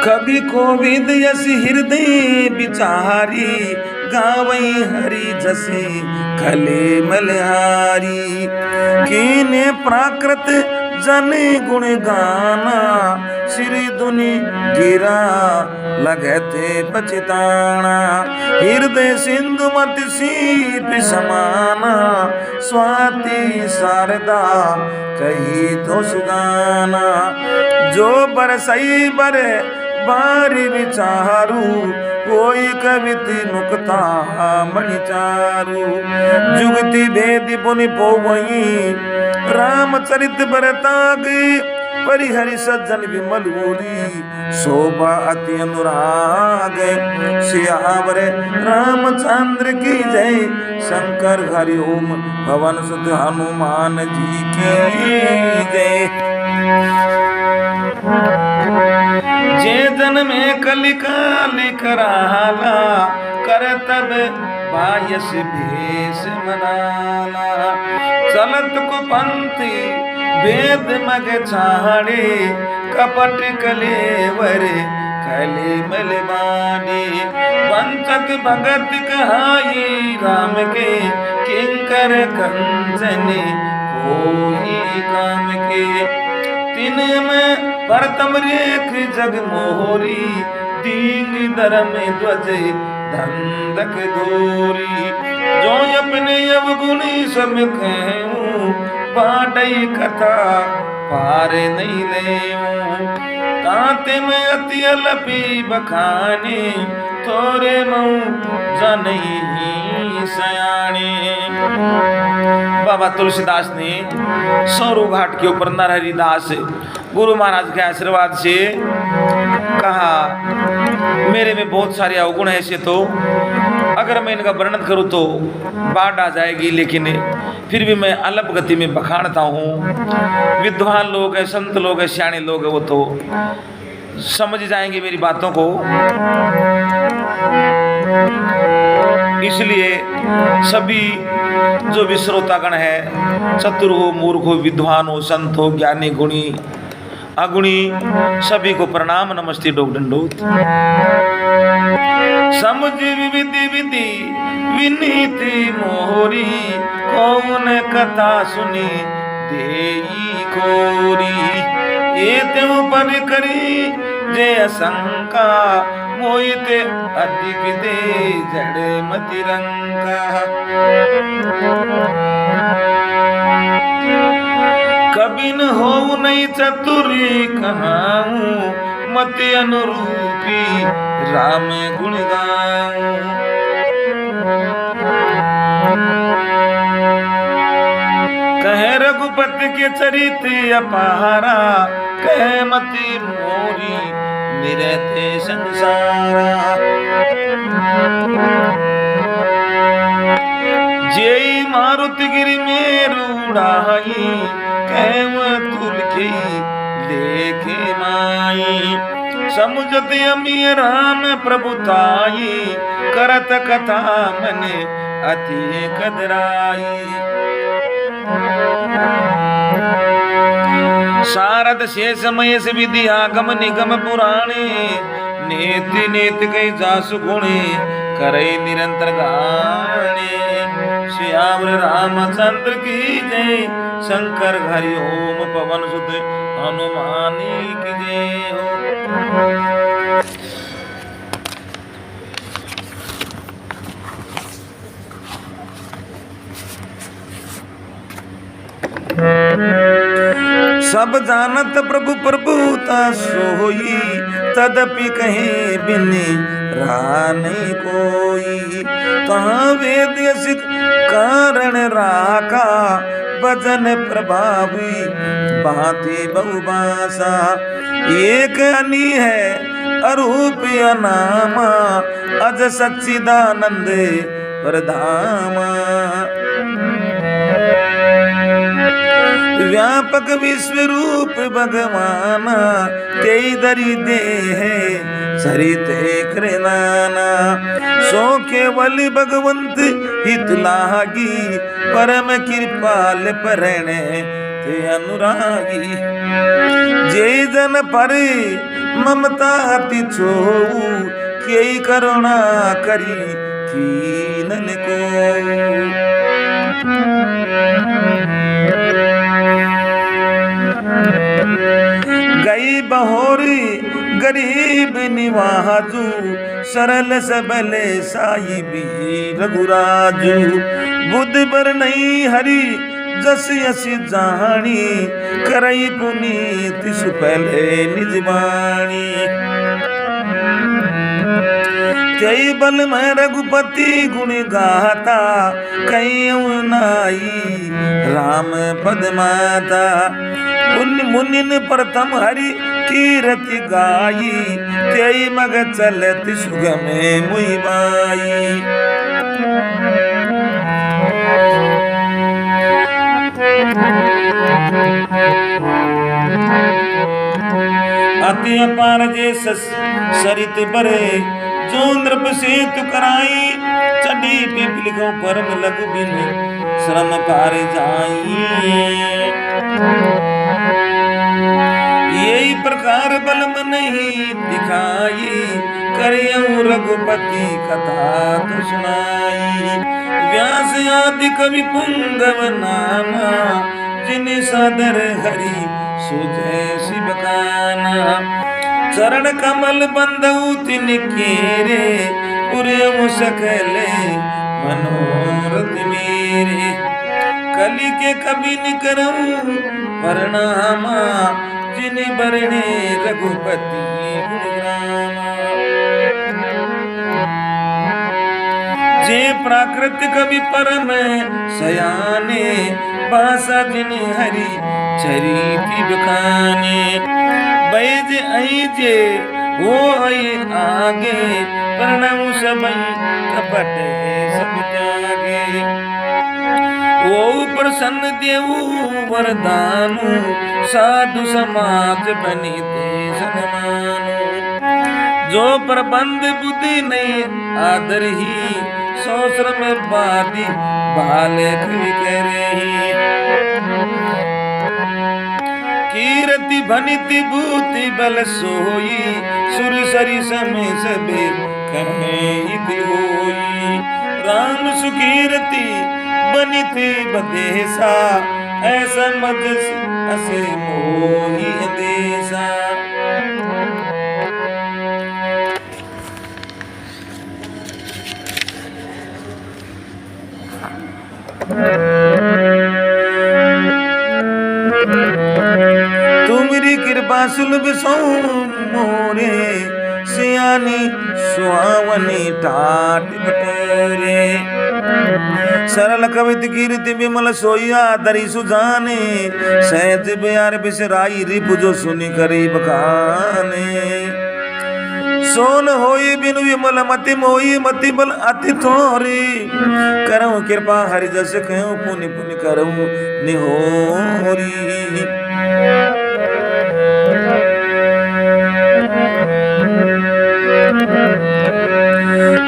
कवि कोविद यस हृदय बिचारी, गावई हरि जसे खले मलहारी। कीने प्राकृत जन गुण गाना, श्री दुनि गिरा लगते पछताना। हृदय सिंधु मत सीप समाना, स्वाति शारदा कही तो सुगाना। जो बरसई बरे बारी विचारू, कोई कविति नुकता मणिचारू। जुगति भेद पुनि पोवई, रामचरित बरताग परिहरि सज्जन विमलूरी। शोभा अति अनुराग, सियावर रामचंद्र की जय। शंकर हरि ओम, पवन सुत हनुमान जी की जय। जे जन में कलिकाल कराला, करतब बायस भेष मनाला। चलत को पंथी वेद मग छाड़े, कपट कलेवर कले मलबानी। पंचक भगत कहाई राम के, किंकर कंचन कोई काम के। तीन में परतम रेख जग मोहरी, दीन धर्म ध्वज धंधक धोरी। जो अपने अवगुणी सब कहूं, बाटई कथा पार नहीं लेऊं। ताते में अति अलपी बखाने, तोरे मऊ जनई सयाने। बाबा तुलसीदास ने सौरू घाट के ऊपर नरहरि दास गुरु महाराज के आशीर्वाद से कहा, मेरे में बहुत सारे अवगुण हैं ऐसे तो, अगर मैं इनका वर्णन करूं तो बाढ़ आ जाएगी, लेकिन फिर भी मैं अल्प गति में बखानता हूँ। विद्वान लोग हैं, संत लोग हैं, सियाणे लोग हैं, वो तो समझ जाएंगे मेरी बातों को। इसलिए सभी जो भी श्रोतागण है, चतुर हो, मूर्ख हो, विद्वान हो, संत हो, ज्ञानी, गुणी, अगुणी, सभी को प्रणाम, नमस्ते, डोक दंडोत। समझ विधि विधि विनीति मोहरी, कौन कथा सुनी देई खोरी। ये त्यों पर करी जे शंका, मोहित अधिक दे जड़ मति रंका। कभी न हो नहीं चतुरी कहाऊं, मति अनुरूपी राम गुण गाऊं। कहे रघुपति के चरित्र अपारा, कहे मति मोरी निरते संसारा। जेई मारुति गिरि मेरु उड़ाई, कहव तुल के लेके माई। समुझत अमी राम प्रभुताई, करत कथा मन अति कदराई। शारद शेष महेश विधि आगम निगम पुराणे, नेति नेति कई जासु गुणे करे निरंतर गाने। श्यावर रामचंद्र की जय, शंकर हरि ओम, पवन सुत हनुमानी की जय हो। सब जानत प्रभु प्रभुता सोई, तदपि कहे बिन रहा नहीं कोई। तहाँ वेद सिख कारण राका, भजन प्रभावी भांति बहुभाषा। एक अनी है अरूप अनामा, अज सच्चिदानंद परधामा। व्यापक विश्व रूप भगवाना तेई दरी दे है सरिते कृनाना सो केवल भगवंत हित लागी परम कृपाल परणे ते अनुरागी जे जन पर ममता अति छोऊ केई करुणा करी कीनन को गई बहोरी गरीब निवाजू सरल सबले साई भी रघुराजू बुद्ध बर नहीं हरी जस यसी जानी करई पुनीत सु पहले निजवाणी जय बल में रघुपति गुण गाता कई नाई राम पद माता मुनिन प्रथम हरि कीरति गाई तेई मग चलत सुगमे मुई बाई अति अपार जे सरित बरे जो नृप से तु कराई चढ़ी पीपल को परम लघु बिन श्रम पार जाई यही प्रकार बल नहीं दिखाई करियऊ रघुपति कथा तो सुनाई व्यास आदि कवि पुंगव नामा जिन सदर हरि सुजय शिव काना चरण कमल बंदऊ तिन केरे पुरयम सकले मनोरथ मेरे कलि के कभी निकरऊं प्रणामा जिन बरणे रघुपति गुणग्रामा जे प्राकृत कवि परम सयाने भाषा जिन हरि चरिति बखाने बैज जे हो आगे प्रणव सबई कपट सब त्यागे वो प्रसन्न देऊ वरदानु साधु समाज बनीते सन्मानु जो प्रबंध बुद्धि नहीं आदर ही सौसर में बादी बाले कवि कह रही कीरति भनिति भूति बल सोई सुर सरी समय सबे कहे होई राम सुकीरति बनिति बदेसा ऐसा मजस असे मोही देसा तुमरी कृपा सुलभ सो मोरे सियानी सुहावनी ठाट बटोरे सरल कवित कीर्ति विमल सोया दरी सुजाने सहज ब्यार बिसराई रिपु जो सुनी करी बखाने सोन होई बिनु विमल मति मोई मति बल अति थोरी करऊं कृपा हरि जस कहूं पुनि पुनि करऊं निहोरी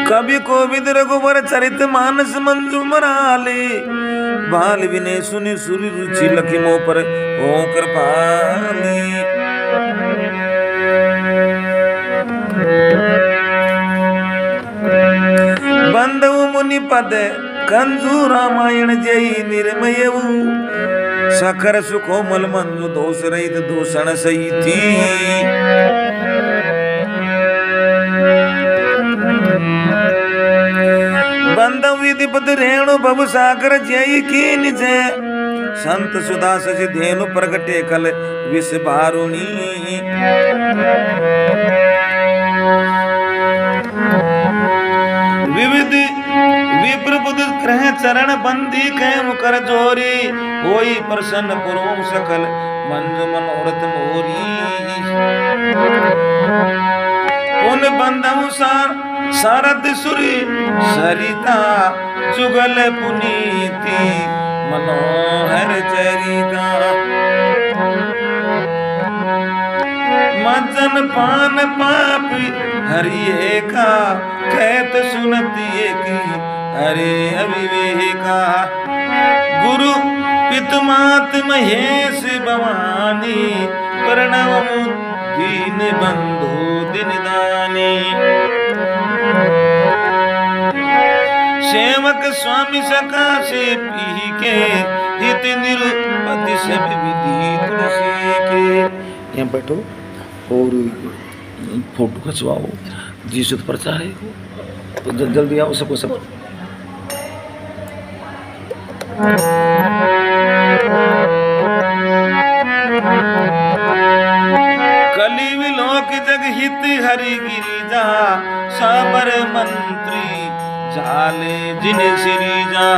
कवि कोविद रघुवर चरित मानस मंजू मराले बाल विनय सुनि सुरी रुचि लखी मोह पर ओ कृपाली बंदऊ मुनि पद कंजू रामायण जय निर्मयऊ सखर सुकोमल मंजू दोष रहित दूषण सही थी बंदऊ विधिपत रेणु भव सागर जय कीन जय संत सुधा सच धेनु प्रगटे कल विष बारुणी विविध विप्र बुध ग्रह चरण बंदी कह कर जोरी होई प्रसन्न पुरोम सकल मंजु मनोरथ मोरी उन बंदऊ सारद सुरी सरिता जुगल पुनीति मनोहर चरिता मजन पान पापी हरिये का कहत सुनती की हरे अविवेका गुरु पितमात महेश भवानी प्रणव दीन बंधु दिन दानी सेवक स्वामी सकाशे पी के हित निरुपति सब विधि तुलसी के। यहाँ बैठो और फोटो खिंचवाओ जी शुद्ध प्रचार है तो जल्दी आओ सबको सब। कली विलोक जग हित हरि गिरिजा साबर मंत्री जाले जिन श्री जा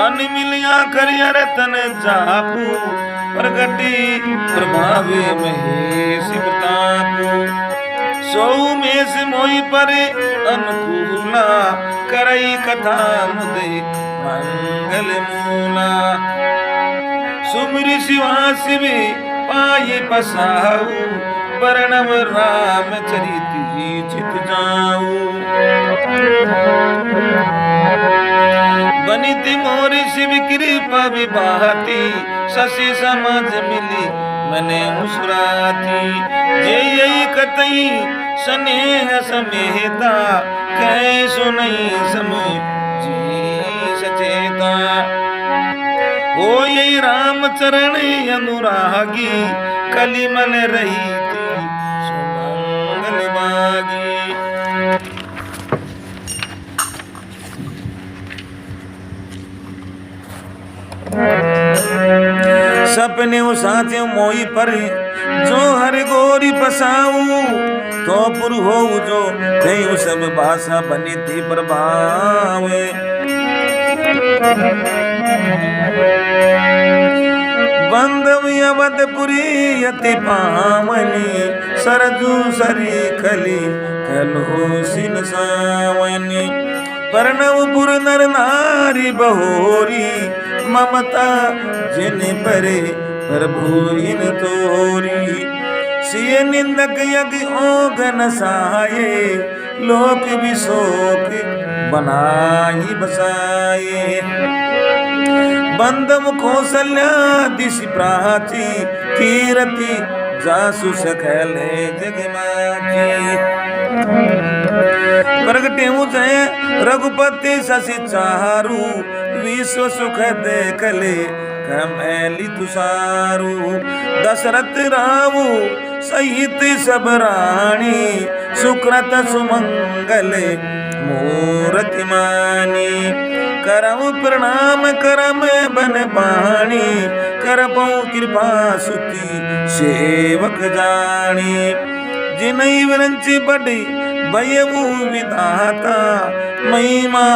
अन मिलिया करिया रतन जापू प्रगति प्रभावे महेश प्रतापू सौ में से मोई पर अनुकूला करई कथा मुदे मंगल मूला सुमिर शिवा शिव पाए पसाऊ वर्णव राम चरिती चित जाऊ बनिति मोरी शिव कृपा विभाती शशि समाज मिली मने मुस्कुराती जे यही कतई स्नेह समेता कह सुनई सम जी सचेता हो यही राम चरण अनुरागी कलिमल रही थी सुमंगल बागी। सपने साचे मोई पर जो हर गोरी पसाऊ तो पुर हो जो कहीं सब भाषा बनी थी प्रभावे बंधव अवधपुरी यति पावनी सरजू सरी खली कलो सिन सावनी प्रणवपुर नर नारी बहोरी ममता जिन परे प्रभु इन तोरी सिय निंदक यज्ञ ओघन सहाये लोक विशोक बनाई बसाए बंदम कौशल्या दिशि प्राची कीरति जासु सकले जगमाची प्रगटे जय रघुपति शशि चारु विश्व सुख देखले कमैली तुषारु दशरथ रावु सहित सब रानी सुकृत सुमंगल मूर्ति मानी करऊ प्रणाम करम बन पाणी करपौ कृपा सुति सेवक जानी जिनई विरंची बड़ी भयऊ विधाता महिमा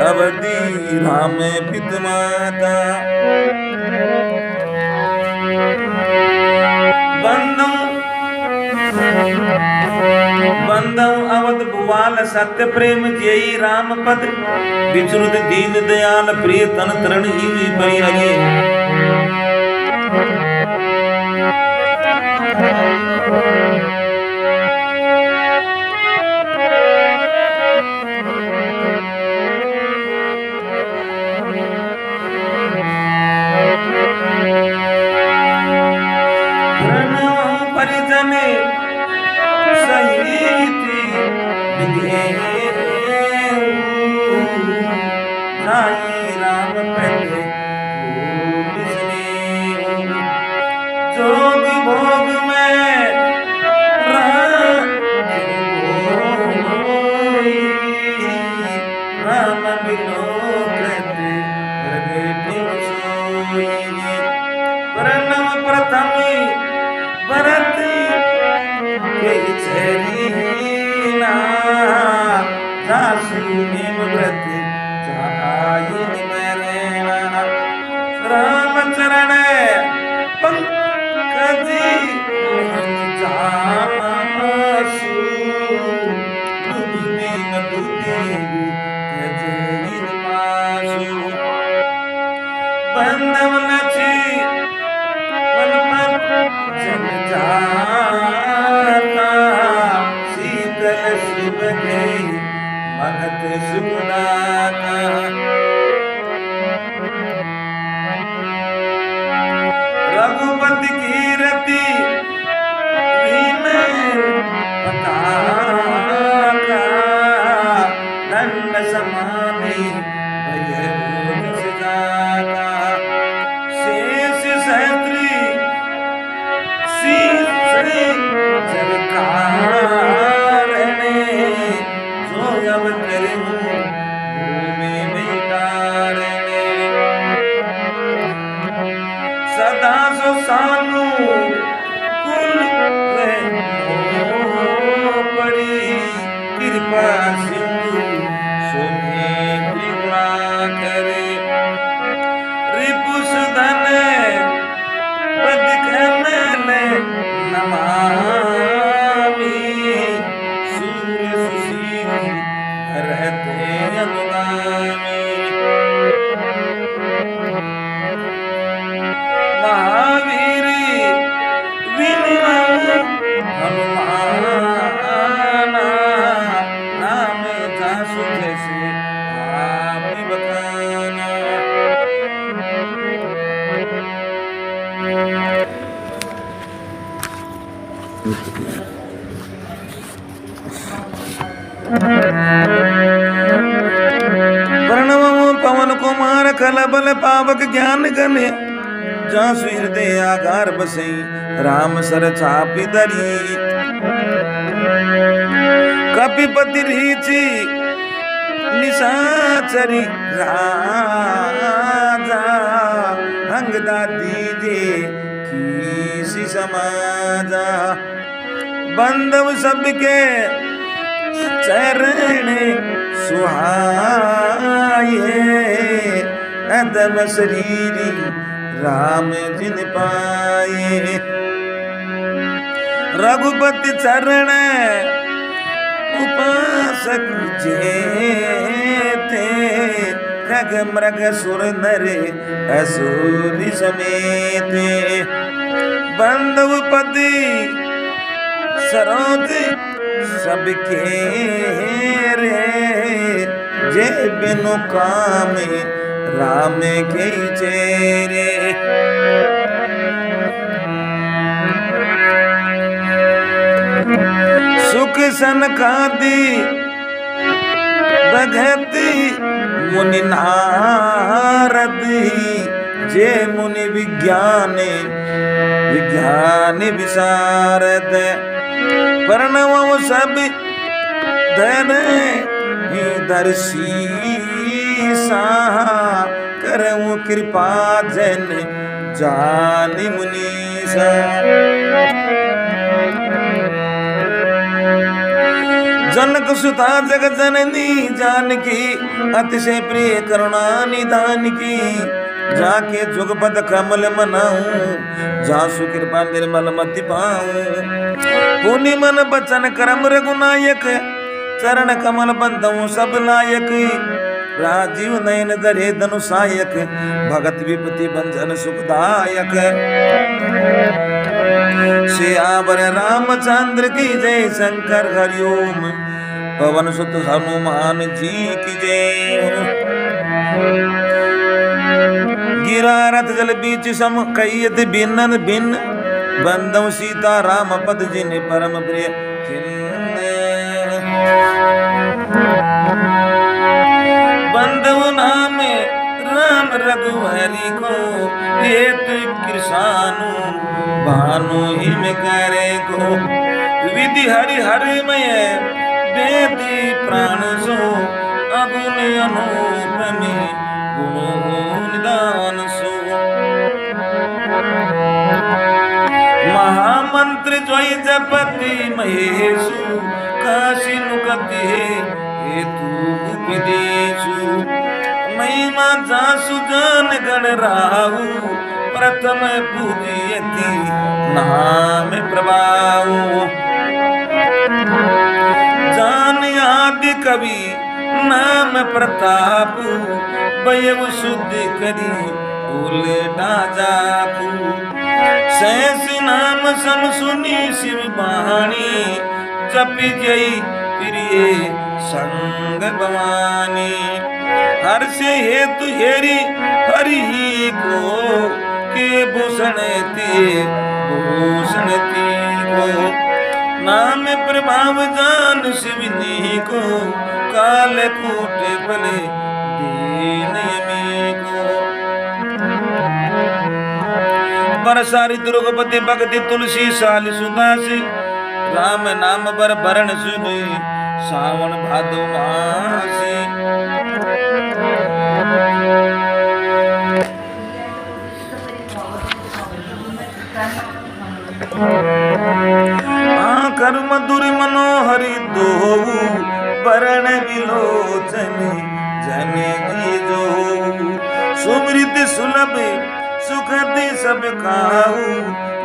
अवधि राम पित माता बंदव अवध भुवाल सत्य प्रेम जयी राम पद विचरुत दीन दयाल प्रिय तन तरण ही परिहरिये राम पहले जोग भोग में राम प्रणव प्रथमी भरत व्रत राम चरण पंकजी बंद भय जाता शेष सहस्त्री सरकारने जो अब करूं भूमि में तारने सदा सो सानू कुल पड़ी कृपा सिंधु सुने कृपा करे रिपुस धन पद कमले नमामि सूर्य सुशील रहते अनुगामी महावीर विनय हनुमाना नाम जासु जैसे आप बखाना प्रणवमो पवन कुमार कलबल पावक ज्ञान गने जासु हृदय आगार बसई राम सर चापी दरी कपिपति रीचि निशाचरी राजा हंगदा दीजे किसी समाजा बंधव सबके चरण सुहाए अदम शरीरी राम जिन पाए रघुपति चरण उपासक जेते खग मृग सुर नर असुर समेते बंधु पति सरोज सबके रे जे बिनु काम राम के चेरे सुख सनकादि भगति मुनि नारद जे मुनि विज्ञान विशारद प्रणव सब धन दर्शी सा करऊं कृपा जन जान मुनीसा जनक सुता जगत जननी जानकी अतिशय प्रिय करुणा निदान की जाके जुगपद कमल मनाऊं जासु कृपा निर्मल मति पाऊं पुनि मन बचन करम रघुनायक चरण कमल बंधु सब लायक राजीव नयन धरे धनु सायक भगत विपति बंधन सुखदायक सियावर रामचंद्र की जय शंकर हरिओम पवन सुत हनुमान जी की जय गिरा रथ जल बीच सम कैयत भिन्न भिन्न बंदव सीता राम पद जिन परम प्रिय बंदव नाम राम रघुहरि को ये तु कृषानु भानु हिम करे को विधि हरि हरिमय वेदी प्राण सो अगुण अनुपमी गुण निदान सो महामंत्र जय जपति महेशु काशी नुकति हेतु विदेशु महिमा जासु जान गण राहु प्रथम पूजयति नाम प्रभाऊ जान आदि कवि नाम प्रताप बयव शुद्ध करी उलटा जापू सहस नाम सम सुनी शिव बाणी जपि जय प्रिय संग भवानी हर से हेतु हेरी हरि को के भूषण को नाम प्रभाव जान शिवनी को काल कूट बले दीन यमी को। बरसा ऋतु रघुपति भगति तुलसी साल सुदासी, राम नाम बर भरण सुनि सावन भादो मासी। कर मधुर मनोहरि दोहु बरण विलोचन जन जी जो। सुमृत सुलभ सुखति सब खाऊ,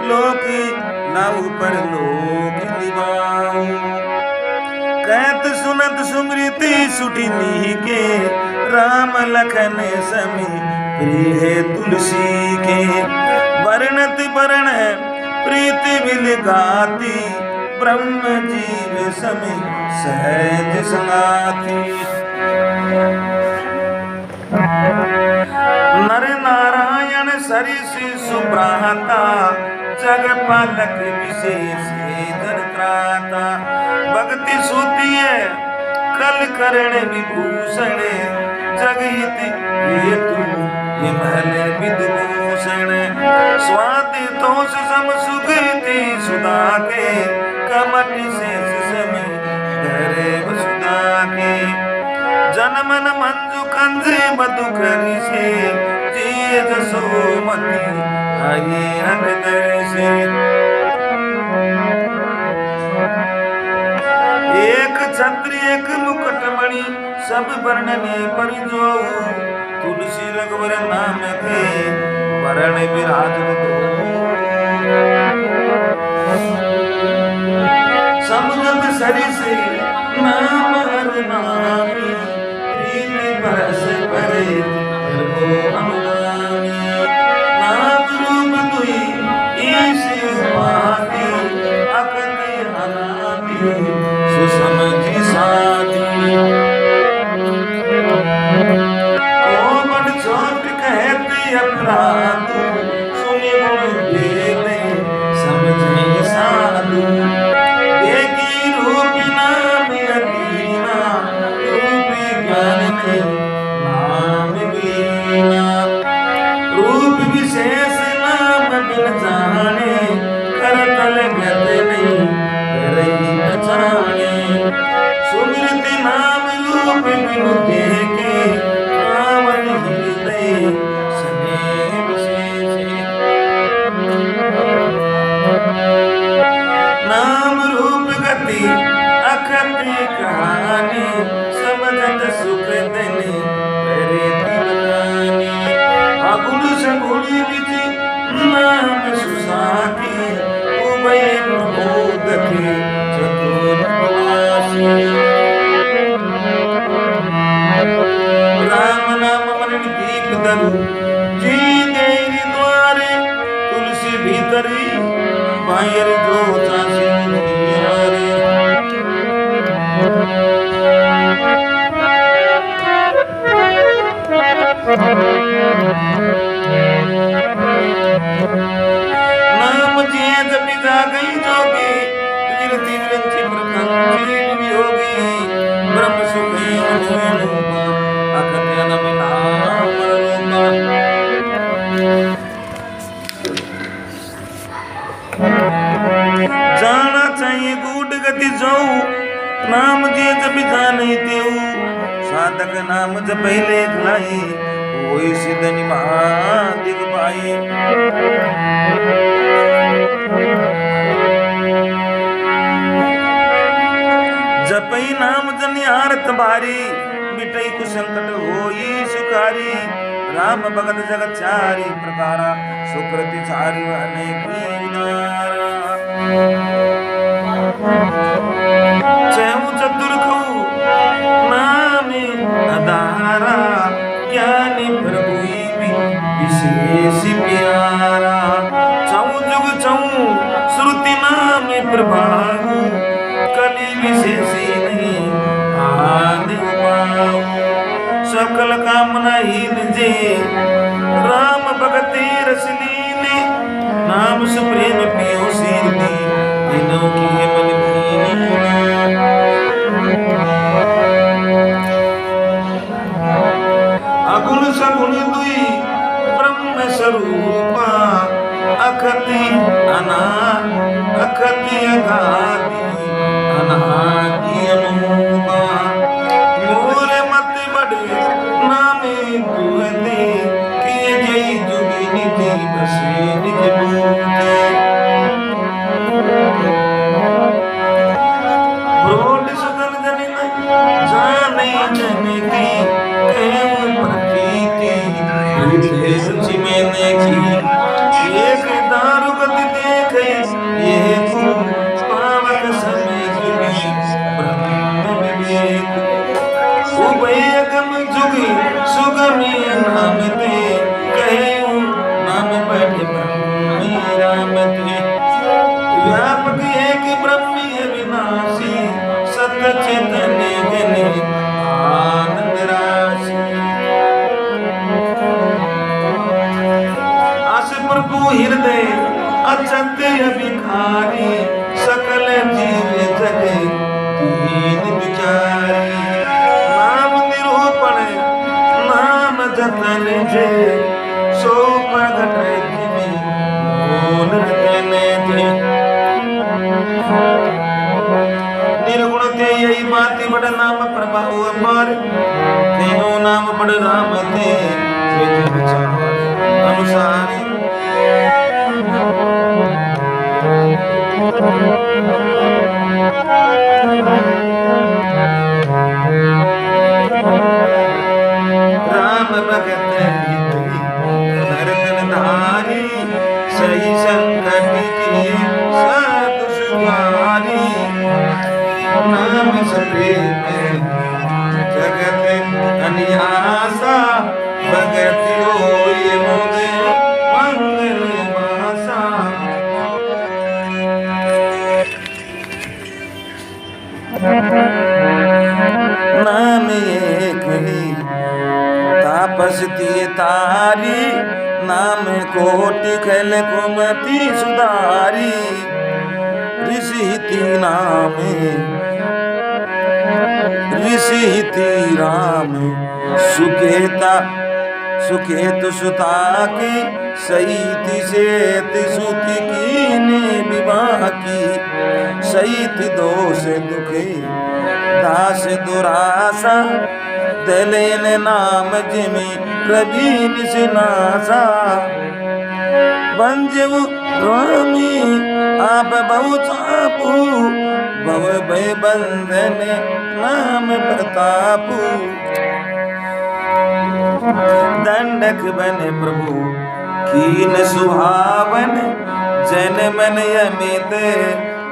लोक लाऊ पर लोक निभाऊ। कहत सुनत सुमृति सुठिनी के, राम लखन समी प्रिय तुलसी के। वर्णत वरण प्रीति मिल गाती, ब्रह्म जीव समी सहज संगाती। नर नारायण सरिस सुभ्राता, जग पालक विशेष जन त्राता। भक्ति सूतिय कल करण विभूषण, जगहित हेतु विमल विदूषण। स्वाति तोष सम सुगति सुधा के, कमट शेष समय धरे वसुधा के। जनमन मंजु कंजे मधुकर से, जिय जसोमती आई हृदय से। एक छत्र एक मुकुटमणि, सब वर्णने पर जो। तुलसी रघुवर नाम के, वरण विराजत दो। समुद्र सरिस नाम अरुणामी, प्रीति परस परे प्रभु अनुगामी। नाम रूप दुई ईश उपाधि, अकति अनादि सुसमझि साधि। कोमल छोट कहते अपराध, सुनि गुण वेद समझै साधु। देखी रूप नाम अदीना, रूपी ज्ञान नहीं नाम बीना। रूप विशेष नाम बिन जाने, करतल गत नहीं करई पहचाने। सुमृति नाम रूप बिनु देखे, पावन हृदय स्नेह विशेष। नाम रूप गति अखति कहानी, समझत सुख देने करे दीवानी। अगुण सगुणी विच नाम सुसाती, उभय प्रमोद के चतुर विलासी। राम नाम मन दीप धरु, जी देरी द्वारे। तुलसी भीतरी बाहर जो चासी निहारे। नाम जिए जब जा गई जोगी, तीर रंची प्रकंची वियोगी। ब्रह्म सुखी अनुरूपा, अकथ्य नम नाम रूपा। जाना चाहिए गूढ़ गति जाऊ, नाम जे जब जाने तेऊ। साधक नाम जब पहले खलाई, कोई सिद्ध निमादिक पाए। जपई नाम जनिहारत भारी, मिटई कु संकट होई सुखारी। राम भगत जगत चारि प्रकारा, सुकृति चारि अनेकी नारा। चहु चतुर कहू नाम अधारा, ज्ञानी प्रभु विशेष प्यारा। चहु जुग चहु श्रुति नाम प्रभाऊ, कली विशेषी नहीं आदि पाऊ। सकल कामना हीन जे, राम भगति रस लीने। नाम सुप्रेम पियो सीरनी, दिनों की मन भीना। अगुण सगुण दुई ब्रह्म स्वरूपा अखति अखति अगाधि अनादि अनूपा मोरे मत बड़े नामे दुहते किए जय जुगी निधि बसे निज बूते ब्रोड सुगन जन जाने जन की कहूँ प्रतीति रुचि मैंने की एक दारु गति देखे ये पावक समय जुगी ब्रह्म विवेक उभयगम जुगी सुगमी नाम ते कहूँ नाम पढ़ ब्रह्म राम ते व्यापक एक ब्रह्मी विनाशी सत चेतन जने आनंद राशि अस प्रभु हृदय अचंत्य भिखारी सकल जीव जगे दीन विचारी नाम निरूपण नाम जतन जे सो प्रगट जिमि मोन रतन जे निर्गुण ते यही बाती बड़ नाम प्रभाव अपार तेहो नाम बड़ राम ते अनुसार राम भगत नरतन धारी सही संकट किए साधु सुधारी नाम सप्रेम जगत अनियासा भगत होय मोदे मंगल मासा नाम एक ही तापस दिए तारी नाम कोटि खल कुमति सुधारी ऋषि राम सुकेतु सुता की सईति सेति सुति कीने विवाह की सईति दोष दुखे दास दुरासा दलेन नाम जिमि रवि निसनासा बंजव रामी आप बहु चापू भव भय बंधन नाम प्रतापू दंडक बने प्रभु कीन सुहावन जन मन यमित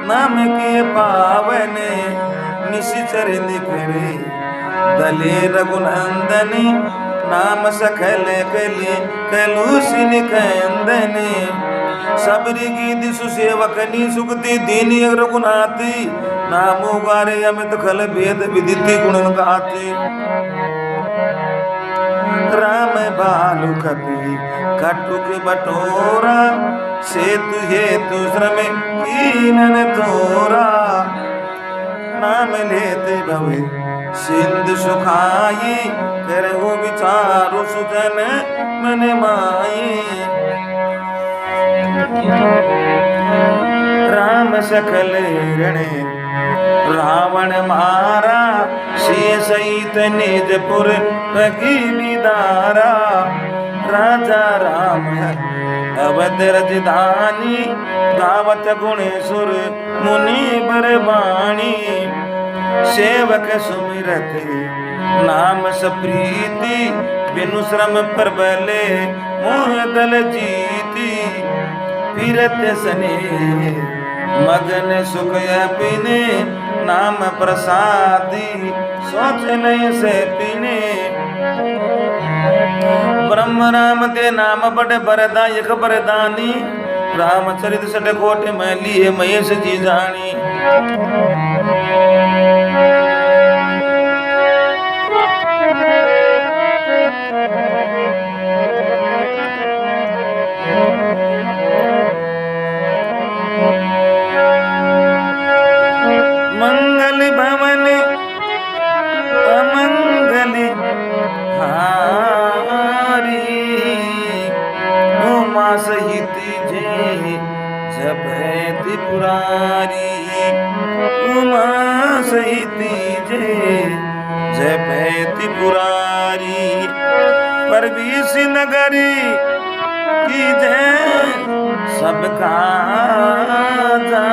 नाम के पावन निशिचर निखरे दले रघुनंदन नाम सखल कले कलुषि निकंदन सबरी गीति सुसेवकनी सुगति दीनी रघुनाथी नामो गारे अमित खल भेद विदिति गुण गाती राम बालु कपि कटुक बटोरा सेतु हेतु श्रम कीनन तोरा नाम लेते भवे सिंधु सुखाई करहु विचारु सुजन मन माई राम सकल रणे रावण मारा सिय सहित निजपुर भगीनी दारा राजा राम अवध रजधानी गावत गुणेश्वर मुनि बरबाणी सेवक सुमिरत नाम सप्रीति बिनु श्रम प्रबले मोह दल जीती फिरत सने मगन सुख पीने नाम प्रसादी सोच नहीं से पीने ब्रह्म राम ते नाम बड़े बरदायक बरदानी रामचरित सट कोट में लिए महेश जी जानी मंगल भवन अमंगली हाँ परवीश नगरी की जय सबका जा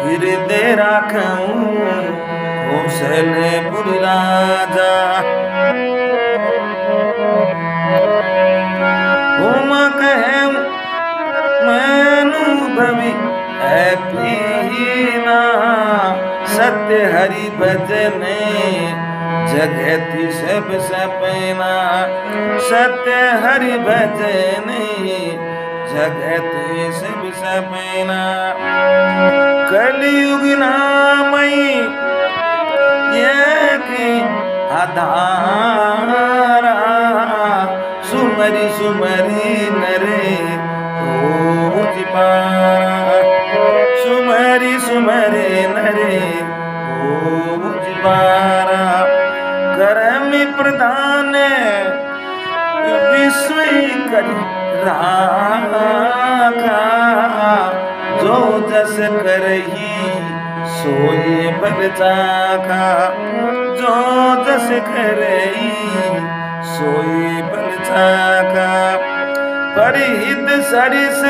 हृदय राखूं कौशलपुर राजा होम कहे मैनुभवी है पीना सत्य हरि भजन जगति सब सपना सत्य हरि भजन जगति सब सपना कलयुग नामई आधारा सुमरी सुमरी नरे खोज पारा सुमरी सुमरे नरे खोज पारा करम प्रदान विश्व कर राखा जो जस करही सोए बल चाखा जो जस करही सोए बल चाखा परिहित सरिस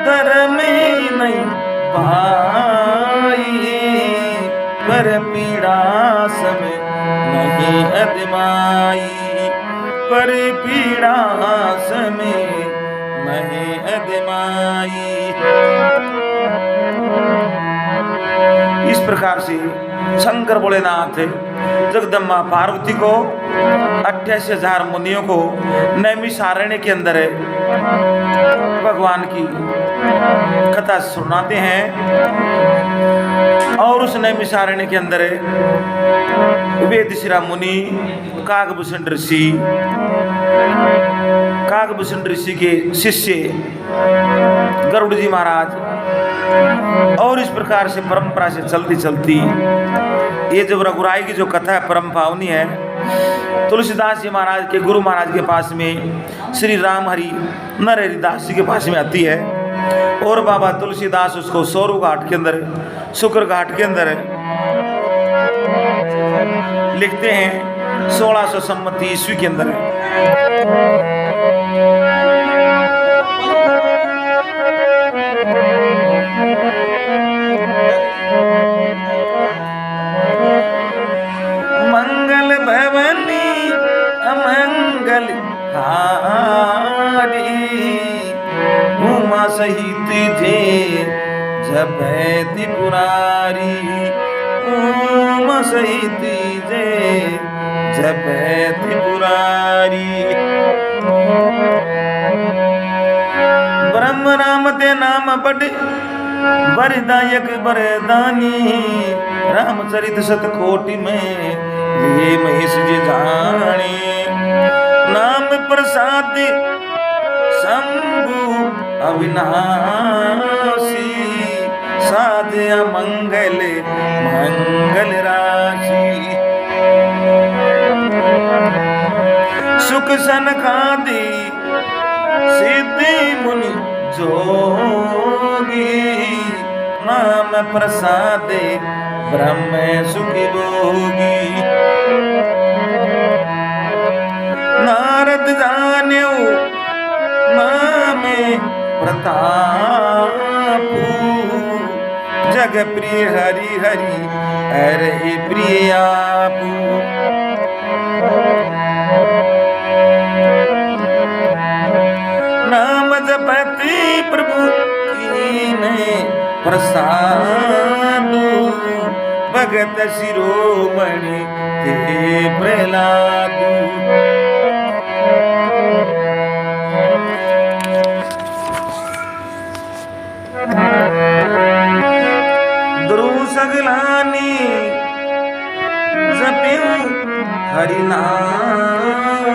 धर्म नहीं भाई पर पीड़ा सम नहीं अदमाई पर पीड़ा सम नहीं अदमाई। इस प्रकार से शंकर भोलेनाथ जगदम्बा पार्वती को 88,000 मुनियों को नैमिषारण्य के अंदर भगवान की कथा सुनाते हैं और उस नैमिषारण्य के अंदर वेदशिरा मुनि काकभूषण ऋषि के शिष्य गरुड़ जी महाराज और इस प्रकार से परंपरा से चलती चलती ये जब रघुराई की जो कथा है परम पावनी है। तुलसीदास जी महाराज के गुरु महाराज के पास में श्री राम हरि नर हरिदास जी के पास में आती है और बाबा तुलसीदास उसको सौरू घाट के अंदर शुक्र घाट के अंदर लिखते हैं 1600 सम्मति ईस्वी के अंदर मंगल भवनी अमंगल हारी उमा सहित जे जपति पुरारी उमा सहित जे जपति पुरारी। ब्रह्म राम ते नाम बड़ वरदायक वरदानी रामचरित शतकोटि में लिए महेश जी जाने नाम प्रसाद शंभु अविनाशी साध्य मंगल मंगल राशि सुख सनकादि सिद्धि मुनि जोगी नाम प्रसाद ब्रह्म सुखी भोगी। नारद जान्यो नाम प्रताप जग प्रिय हरि हरि हरे प्रिय आपू। नाम जपति प्रभु कीने प्रसाद भगत शिरोमणि ते प्रहलाद। द्रुव सगलानी जपियो हरि नाम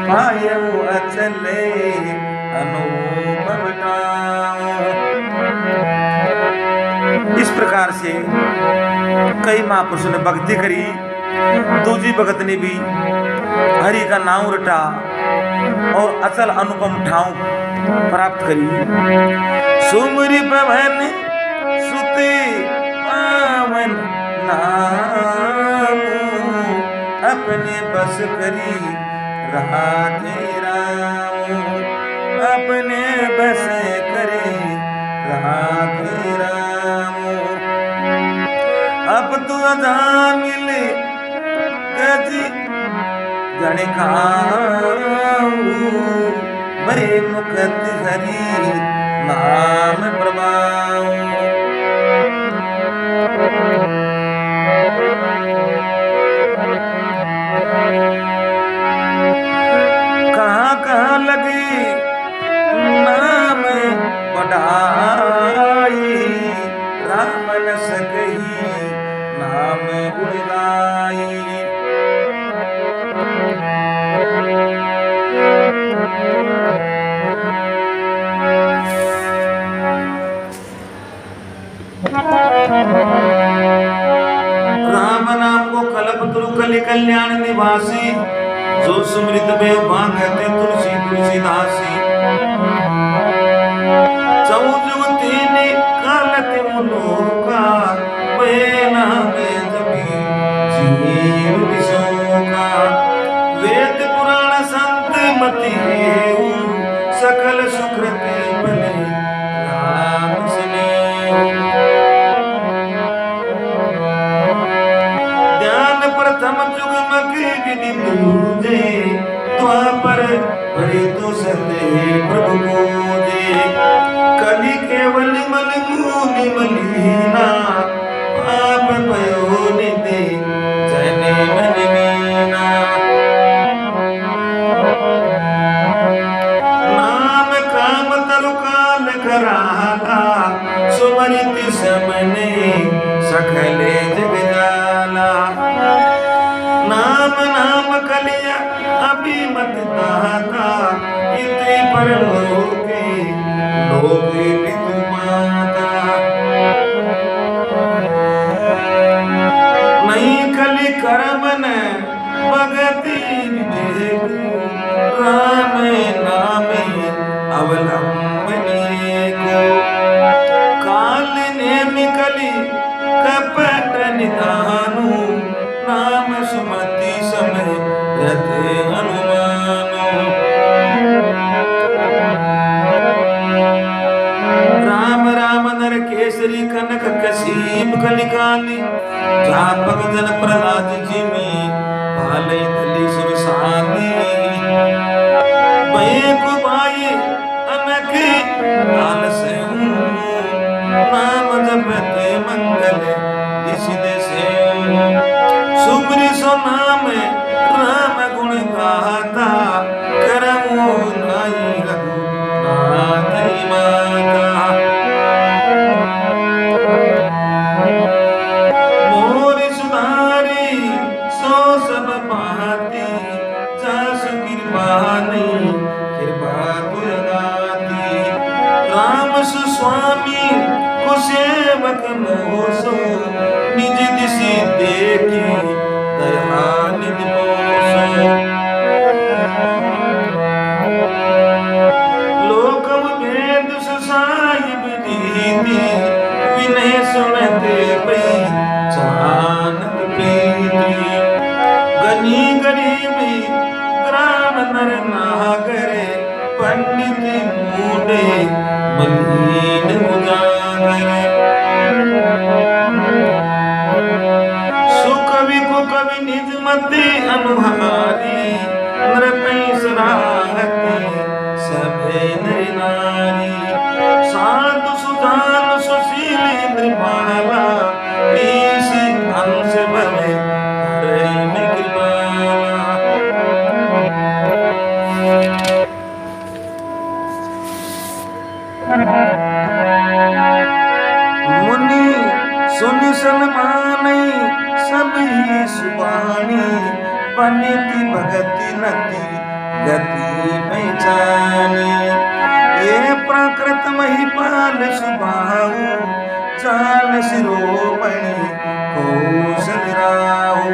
पायऊ अचले अनुभव इस प्रकार से कई महापुरुषों ने भक्ति करी। दूजी भगत ने भी हरि का नाम रटा और अचल अनुपम ठाव प्राप्त करी। सुमरि पवन सुते पावन नाम अपने बस करी रहा थे राम, अपने बस करे रहा थे राम। अब तो अदा मिले गजी गणिकाऊ, बड़े मुखत हरी नाम प्रभाऊ। कहाँ कहाँ लगी नाम बढ़ाई, राम न सकही नाम गुण गाई। राम नाम को कल्पतरु कलि कल्याण निवासी, जो सुमृत बेव भांगते तुलसी तुलसीदासी। चौजुग तीन कालत मुलोका, वे नाम जपी जीव विशोका। वेद पुराण संत मति हेऊ, सकल सुकृत बने राम स्नेह। प्रथम जुगमग विधि पूजे, द्वापर भरे तो सत्य प्रभु पूजे। कलि केवल मन मूनि मलिना, पाप भयो निधि जने मन मीना। नाम काम तरु काल कराला, सुमरित समने सकले जग जाला। नाम नाम कलिया अभिमत दाता, इति पर लोके लोके पितु माता। नहीं कलि करमन भगति विवेकु, राम नामे अवलंबने को। काल नेमि कलि कपट निधानु, नाम सुमति समय रते हनुमानो। राम राम नर केसरी कनक कसीब कलिकाली, जापक जन प्रहलाद जिमी भाले दली सुरसाली। भये को पाए अनक लाल से हूँ, नाम जपते मंगल दिश देसे। सुमरि सो नाम राम गुण गाता, करमु नाई रघुनाथ माता। मोर सुधारी सो सब पाती, जासु कृपा नहीं कृपा तुय गाती। राम सुस्वामी को सेवक मोसो, निज दिशि देखी दया निधि पोसो। लोकम भेद साहिब रीति, विनय सुनते पई जानत प्रीति। गनी गरीबी ग्राम नर नागरे, पंडित मूढ़े मलिन उजागरे। सुकवि को कवि निज मति अनुहारी, नृपै सराहती सभे नर नारी। साधु सुजान सुशील नृपाला, ईश अंश भवे हरै में कृपाला। मुनि सुनि सन्मानै सभी सुबानी, बनिति भगति नति गति पहचानी। ये प्राकृत महिपाल सुबाहु, चाल सिरोमणि कौशल राहु।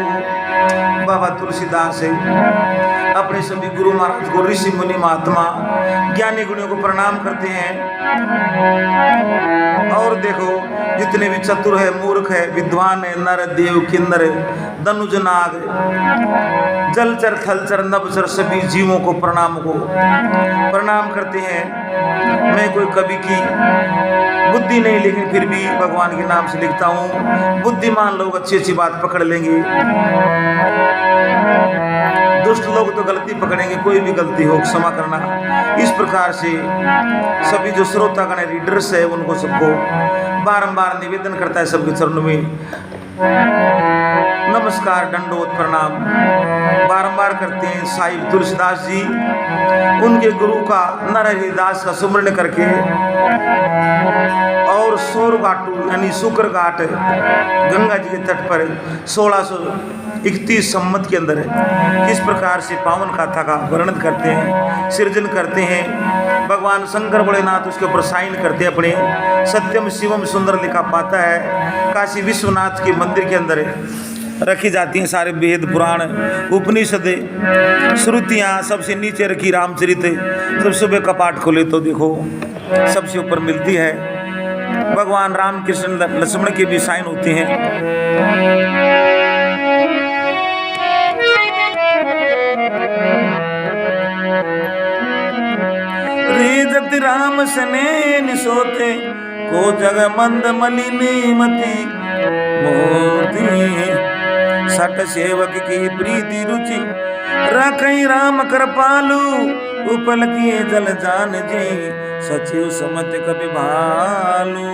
बाबा तुलसीदास अपने सभी गुरु महाराज को, ऋषि मुनि महात्मा ज्ञानी गुणियों को प्रणाम करते हैं। और देखो जितने भी चतुर है, मूर्ख है, विद्वान है, नर देव किन्नर धनुज नाग जलचर थलचर नभचर सभी जीवों को प्रणाम करते हैं। मैं कोई कवि की बुद्धि नहीं, लेकिन फिर भी भगवान के नाम से लिखता हूँ। बुद्धिमान लोग अच्छी अच्छी बात पकड़ लेंगे, दुष्ट लोग तो गलती पकड़ेंगे। कोई भी गलती हो क्षमा करना। इस प्रकार से सभी जो श्रोतागण रीडर्स है उनको सबको बारंबार निवेदन करता है सबके चरणों में नमस्कार दंडोत प्रणाम बारंबार करते हैं। साहिब तुलसीदास जी उनके गुरु का नरहरिदास का सुमरण करके और सौर घाटू यानी शुक्र घाट गंगा जी के तट पर 1631 संमत के अंदर किस प्रकार से पावन गाथा का वर्णन करते हैं, सृजन करते हैं। भगवान शंकर भोलेनाथ उसके ऊपर साइन करते हैं अपने। सत्यम शिवम सुंदर लिखा पाता है। काशी विश्वनाथ के मंदिर के अंदर रखी जाती हैं सारे वेद पुराण उपनिषद श्रुतियाँ। सबसे नीचे रखी रामचरित। जब सुबह कपाट खोले तो देखो सबसे ऊपर मिलती है। भगवान राम कृष्ण लक्ष्मण के भी साइन होते हैं। रीजत राम सने निसोते को जग मंद मलिनी मति मोती सट सेवक की प्रीति रुचि रखई राम कृपालु उपल किए जल जान जी सचिव समत कभी भालू।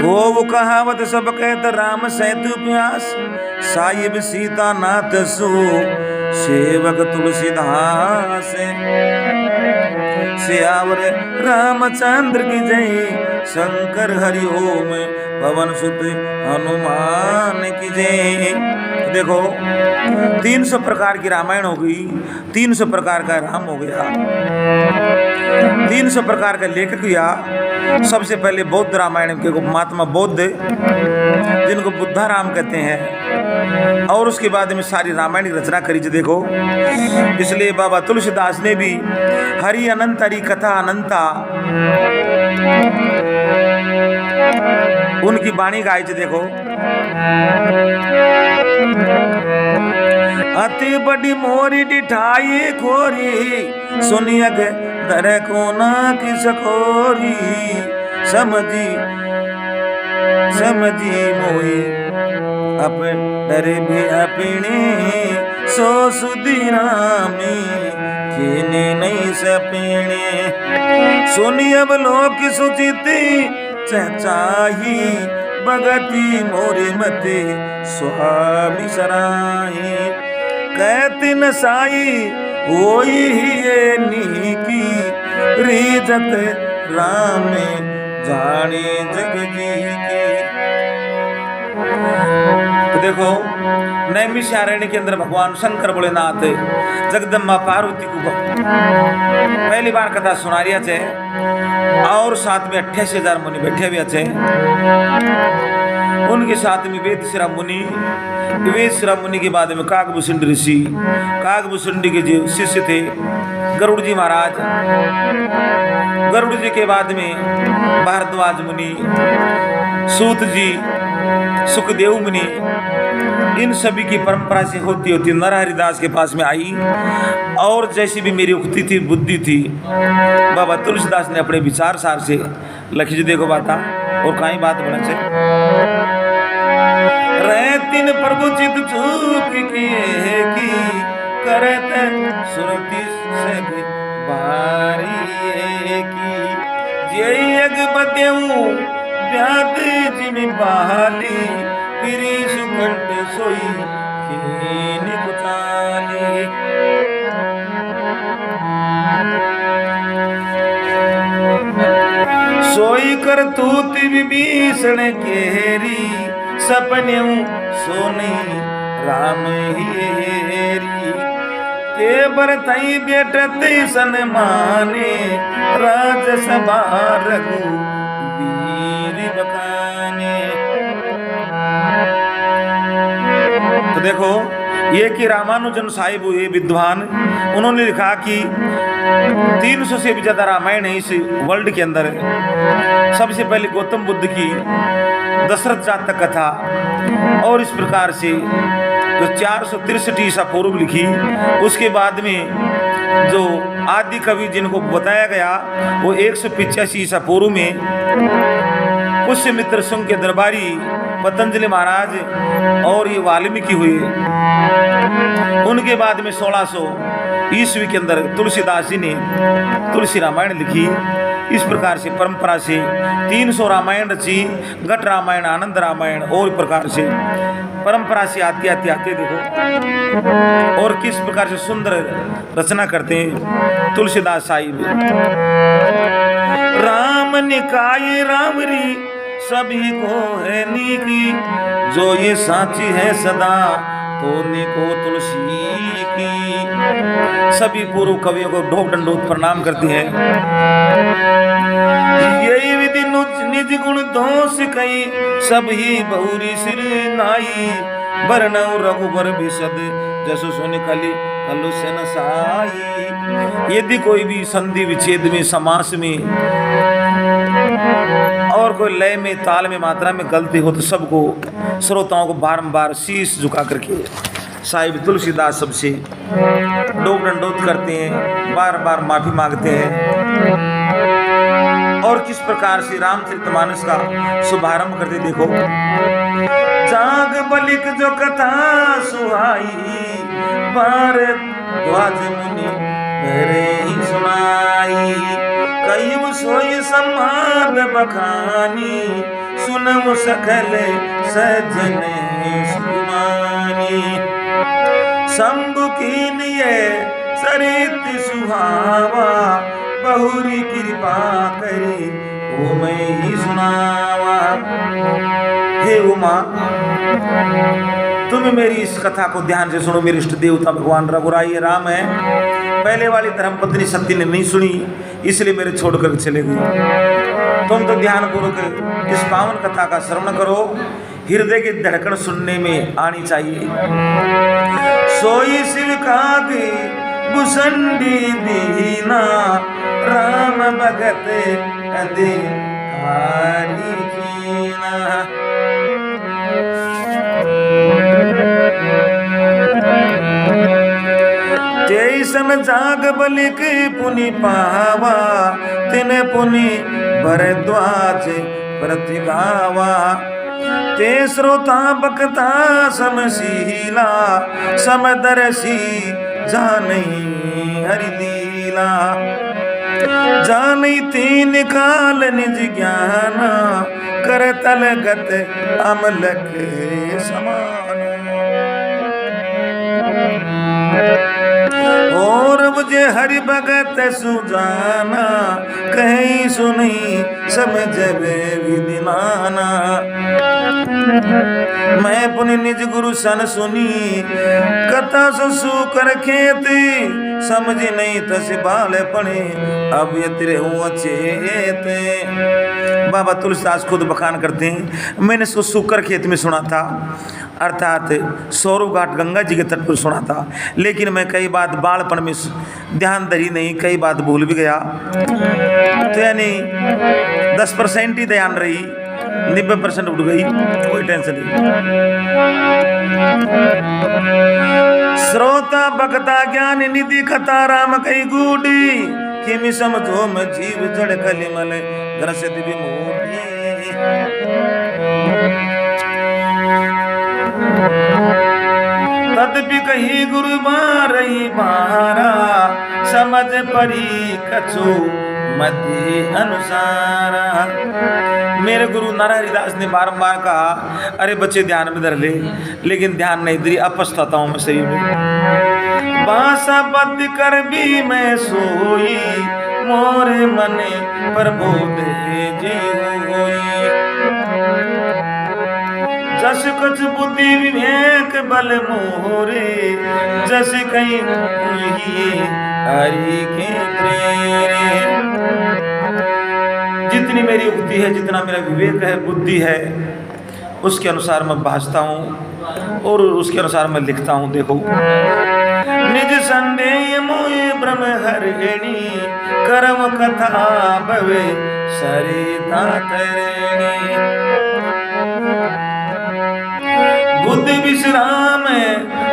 वो कहावत सब कहत राम सेतु प्यास साहिब सीता नाथ सु सेवक तुलसीदास। सियावर रामचंद्र की जय शंकर हरि ओम पवन सुत हनुमान की जय। देखो 300 प्रकार की रामायण हो गई, 300 प्रकार का राम हो गया, 300 प्रकार का लेखक हुआ। सबसे पहले बौद्ध रामायण के महात्मा बुद्ध जिनको बुद्धा राम कहते हैं, और उसके बाद में सारी रामायण की रचना करी जो देखो। इसलिए बाबा तुलसीदास ने भी हरि अनंत हरि कथा अनंता उनकी वाणी गाई जो देखो। अति बड़ी मोरी डिठाई खोरी सुनियग दर को ना की सखोरी समझी मोई अप डरे भी अपने सो सुधीरामी खेने नहीं सपने सुनी अब लोक सुचिति चाही भगति मोरे मते स्वामी सराही कहते न साई वही ही नी की रीजत राम जाने जग जी की। तो देखो नैमिषारण्य के अंदर भगवान शंकर भोलेनाथ जगदम्बा पार्वती को पहली बार कथा सुना रिया थे, और साथ में 88,000 मुनि बैठे हुए थे। उनके साथ में वेदश्रा मुनि, वेदश्रा मुनि के बाद में काकभूषण ऋषि, काकभूषण के जो शिष्य थे गरुड़ जी महाराज, गरुड़ जी के बाद में भारद्वाज मुनि, सूत जी, सुखदेव मुनि, इन सभी की परंपरा से होती होती नरहरिदास के पास में आई। और जैसी भी मेरी उक्ति थी बुद्धि थी बाबा तुलसीदास ने अपने विचार सार से लखीज देखो बाता और कहीं बात बना से तीन प्रभु चित चूक किए की करत सुरति से बारी की जय अग बदेऊ व्याध जिमि बहाली फिरी सुकंठ सोई खीन कुचाली। सोई कर तूत विभीषण केरी सपने सोनी राम हेरी के बरतई बेटत सन माने राजसभा रघु वीर बकाने। तो देखो ये कि रामानुजन साहिब हुए विद्वान, उन्होंने लिखा कि 300 से भी ज्यादा रामायण है इस वर्ल्ड के अंदर। सबसे पहले गौतम बुद्ध की दशरथ जातक कथा, और इस प्रकार से जो 463 ईसा पूर्व लिखी, उसके बाद में जो आदि कवि जिनको बताया गया वो 185 ईसा पूर्व में पुष्यमित्र शुंग के दरबारी पतंजलि महाराज और ये वाल्मीकि हुए। उनके बाद में 1600 ईस्वी के अंदर तुलसीदास जी ने तुलसी रामायण लिखी। इस प्रकार से परंपरा से 300 रामायण रची, घट रामायण, आनंद रामायण, और प्रकार से परंपरा से आते आते आते देखो और किस प्रकार से सुंदर रचना करते हैं तुलसीदास साहिब। राम निकाय रामरी सभी को है नीकी, जो ये साची है सदा तो निको तुलसी की। सभी पूर्व कवियों को ढोक ढंडोत प्रणाम करती है। यही विधि निज गुण दोष कई, सब ही बहुरी सिर नाई। बरनऊ रघुबर बिसद जसु सुन कली कलु से न साई। यदि कोई भी संधि विच्छेद में, समास में और कोई लय में, ताल में, मात्रा में गलती हो तो सबको, श्रोताओं को बारंबार शीश झुका करके साहिब तुलसीदास सबसे डोक डंडोत करते हैं, बार बार माफी मांगते हैं और किस प्रकार से रामचरितमानस का शुभारंभ करते देखो। जाग बलिक जो कथा सुहाई, भारद्वाज मुनि मेरे ही सुनाई। कई सोई संवाद बखानी, सुनमु सकल सजन सुमानी। शंभु कीन ये सरित सुहावा, बहुरी कृपा करी वो मैं ही सुनावा। हे उमा, तुम मेरी इस कथा को ध्यान से सुनो। मेरे इष्ट देवता भगवान रघुराई राम है। पहले वाली धर्मपत्नी सती ने नहीं सुनी, इसलिए मेरे छोड़कर चले गई। तुम तो ध्यान पूर्वक इस पावन कथा का श्रवण करो। हृदय की धड़कन सुनने में आनी चाहिए। सोई शिव का भी भुसंडी दीना, राम भगत अधिकारी कीना। जैसन जाग बलिक पुनि पावा, तिन पुनि भरद्वाज प्रतिगावा। ते श्रोता बकता समशीला, समदर्शी जानई हरि लीला। जानई तीन काल निज ज्ञाना, कर तलगत अमलक समान। और मुझे हरि भगत सुजाना, कहीं सुनी समझ विधि नाना। मैं पुनि निज गुरु सन सुनी, कथा ससु कर खेती। समझ नहीं तस बाल पड़े, अब ये तेरे हुआ चेते। बाबा तुलसीदास खुद बखान करते हैं, मैंने इसको सुकर खेत में सुना था, अर्थात सौरव घाट गंगा जी के तट पर सुना था। लेकिन मैं कई बात बालपन में ध्यान धरी नहीं, कई बात भूल भी गया। तो यानी 10% ही ध्यान रही, 90% उठ गई, कोई टेंशन नहीं। श्रोता भक्ता ज्ञान निधि कथा, राम कई गूढ़ी। किमि समझो मैं जीव जड़ कलिमल, ग्रसित विमूढ़ी। तदपि कही गुरु मारई मारा, समझ परी कछु मति अनुसारा। मेरे गुरु नारायण हरिदास ने बारंबार कहा, अरे बच्चे ध्यान में धर ले, लेकिन ध्यान नहीं धरी, अपस्था हूं मैं शरीर में। बासा बद कर भी मैं सोई, मोरे मने प्रबोध जी होई। जस कुछ बुद्धि विवेक बल मोरे, जस कहीं हरि के प्रेरे। जितनी मेरी युक्ति है, जितना मेरा विवेक है, बुद्धि है, उसके अनुसार मैं भासता हूँ। और उसके अनुसार मैं लिखता हूँ। देखो, निज संदेह मोय ब्रह्म हरिणी, कर्म कथा भवे सरिता तरिणी। बुद्धि विश्राम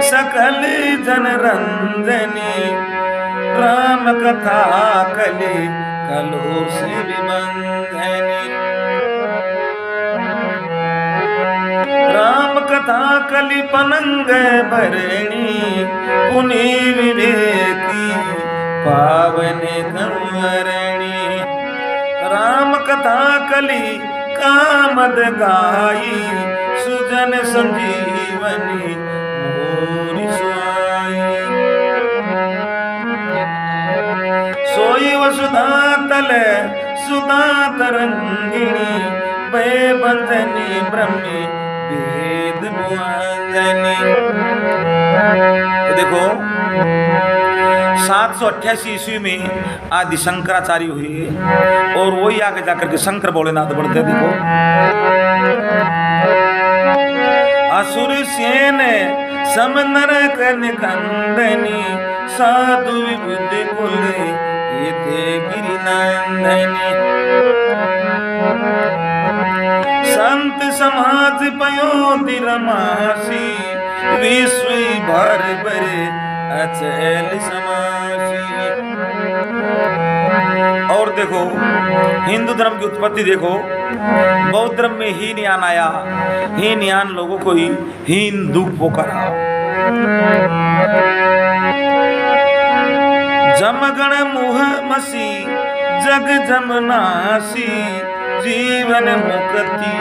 सकल जन रंजनी, राम कथा कले कलो से विबंधनी। राम कथा कलि पनंग भरणी, पुनि विवेकी पावन कंवरणी। राम कथा कलि कामद गाई, सुजन संजीवनी मोरि सुआई। सोई वसुधा तल सुधा तरंगिणी, भय बंधनी ब्रह्मी वेद मुआंजनी। तो देखो 788 ईस्वी में आदि शंकराचार्य हुए और वही आगे जाकर के शंकर भोलेनाथ बनते। देखो, असुर सेन सम नरक निकंदनी, साधु विबुद्धि कुल ये गिरिनंदनी। संत समाज पयोधि रमासी, विश्व भर बरे अचल समासी। और देखो, हिंदू धर्म की उत्पत्ति देखो, बौद्ध धर्म में हीनयान आया, हीनयान लोगों को ही हिंदू पुकारा। जमगण मुह मसी जग जमनासी, जीवन मुक्ति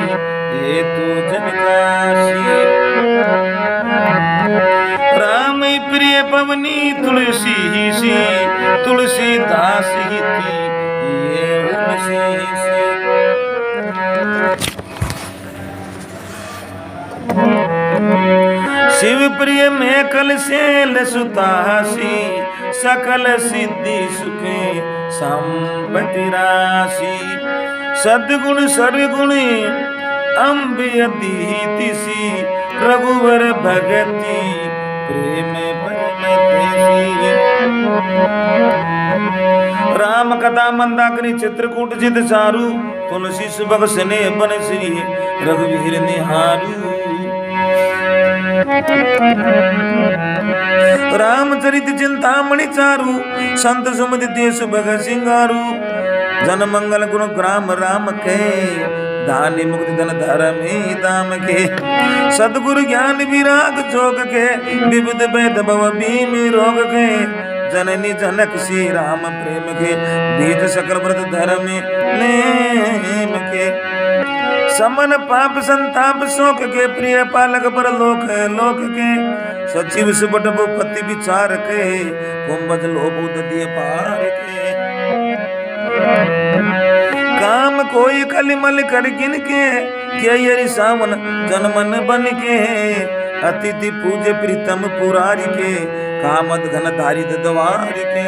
ये तो जनकाशी। राम प्रिय पवनी तुलसी सी, तुलसी दास हिती ये उनसी सी। शिव प्रिय में कल सेल सुतासी, सकल सिद्धि सुखे संपत्ति राशि। सद्गुण सरगुण अम्बियति तिसी, रघुवर भगति प्रेम परमति। राम कथा मंदाकिनी चित्रकूट जित चारु, तुलसी सुबह सने बन श्री रघुवीर निहारू। रामचरित चिंतामणि चारु, संत सुमति देश भगत सिंगारू। जन मंगल गुण ग्राम राम के, दानी मुक्ति धन धर्म दाम के। सदगुरु ज्ञान विराग जोग के, विविध वेद भव भीम रोग के। जननी जनक श्री राम प्रेम के, बीज सकल व्रत धर्म नेम के। समन पाप संताप शोक के, प्रिय पालक पर लोक लोक के। सचिव सुबट भूपति विचार के, कुंभज लोभ दिए पार के। काम कोई कलिमल कर गिन के, के सावन जनमन बन के। अतिथि पूजे प्रीतम पुरारी के, कामद घन दारिद द्वार के।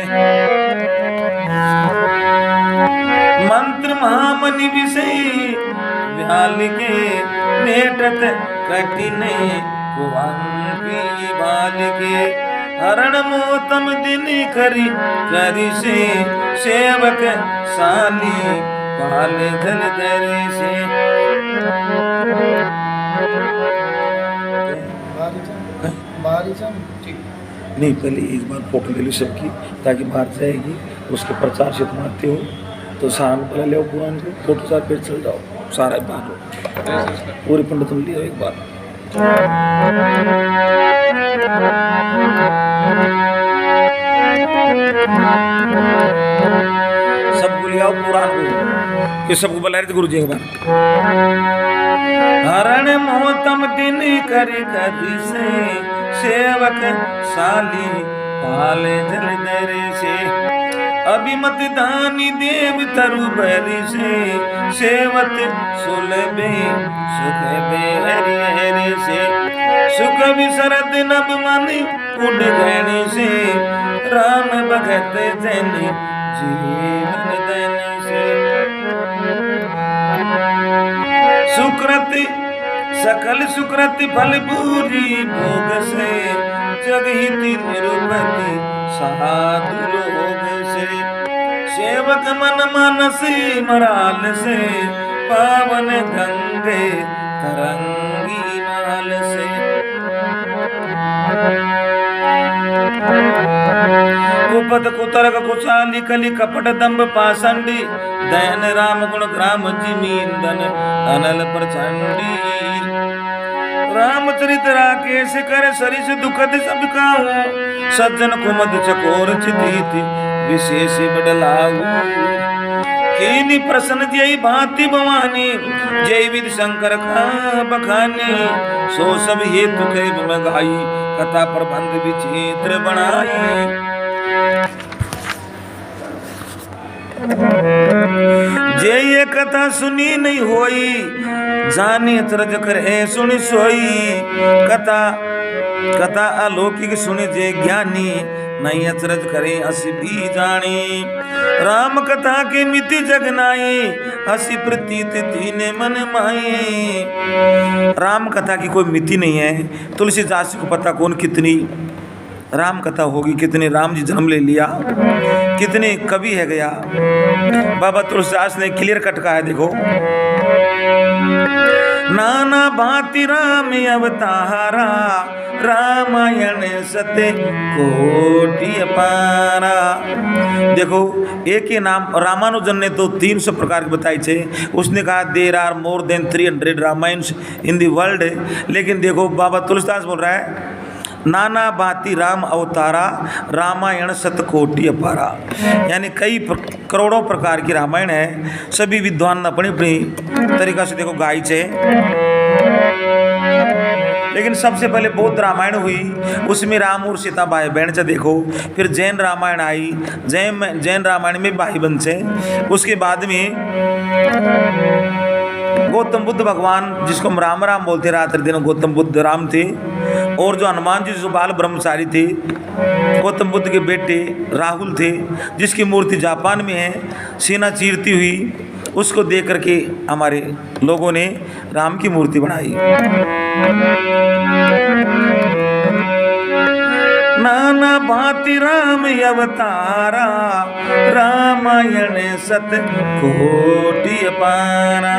मंत्र महामनि विषय व्याल के, मेटत कठिन कुंवारी बाल के। हरण मोतम दिन करी करी से, सेवक साली पाल धन दरे से। नहीं, पहले एक बार फोटो ले लो सबकी, ताकि बाहर जाएगी उसके प्रचार से तुम आते हो तो शाम पहले ले पुरान को फोटो साथ फिर चल जाओ, सारा बाहर पूरे पंडित तुम लिया एक बार। सबको लिया पुराण को, ये सबको बुला रहे थे गुरु जी एक बार। हरण मोतम दिन करी करी से, सेवक साली पाले जल दरे से। अभिमत दानी देव तरु बरी से, सेवत सुलभे सुख बे हरि हरि से। सुख विसरत नभ मनि उड गणी से, राम भगत जन जीवन दन से। सुकृत सकल सुकृति फल पूरी भोग से जग हिति निरुपति साधु लोग से सेवक मन मानस मराल से पावन गंगे तरंगी माल से कुपत कुतर्क कुचाली कली कपट दंभ पाषंडी दयन राम गुण ग्राम जिमींदन अनल प्रचंडी रामचरित राकेश कर सरिस दुखद सब काहू सज्जन कुमद चकोर चितीति विशेष बडलाऊ कीनी प्रसन्न जय भांति भवानी जय विद शंकर का बखानी सो सब हेतु कह गाई कथा प्रबंध विचित्र बनाई जे ये कथा सुनी नहीं होई जाने अचरज करे सुनी सोई कथा कथा अलौकिक सुने जे ज्ञानी नहीं अचरज करे हसी भी जानी राम कथा के मिति जगनाई हसी प्रतीत तीन मन माई राम कथा की कोई मिति नहीं है तुलसीदास को पता कौन कितनी राम कथा होगी कितने राम जी जन्म ले लिया कितने कवि है गया बाबा तुलसीदास ने क्लियर कट कहा है देखो नाना भांति राम अवतारा रामायण सत्य कोटि अपारा देखो एक ही नाम रामानुजन ने तो 300 प्रकार के बताए थे उसने कहा there are more than 300 Ramayanas in the world लेकिन देखो बाबा तुलसीदास बोल रहा है नाना भांति राम अवतारा रामायण सतकोटि अपारा यानी कई करोड़ों प्रकार की रामायण है सभी विद्वान अपनी अपनी तरीका से देखो गाई छे लेकिन सबसे पहले बौद्ध रामायण हुई उसमें राम और सीता भाई बहन से देखो फिर जैन रामायण आई जैन रामायण में भाई बहन से उसके बाद में गौतम बुद्ध भगवान जिसको हम राम राम बोलते रात्रि दिन गौतम बुद्ध राम थे और जो हनुमान जी जो बाल ब्रह्मचारी थे गौतम बुद्ध के बेटे राहुल थे जिसकी मूर्ति जापान में है सीना चीरती हुई उसको देख करके हमारे लोगों ने राम की मूर्ति बनाई नाना भांति राम अवतारा रामायण सत कोटि अपारा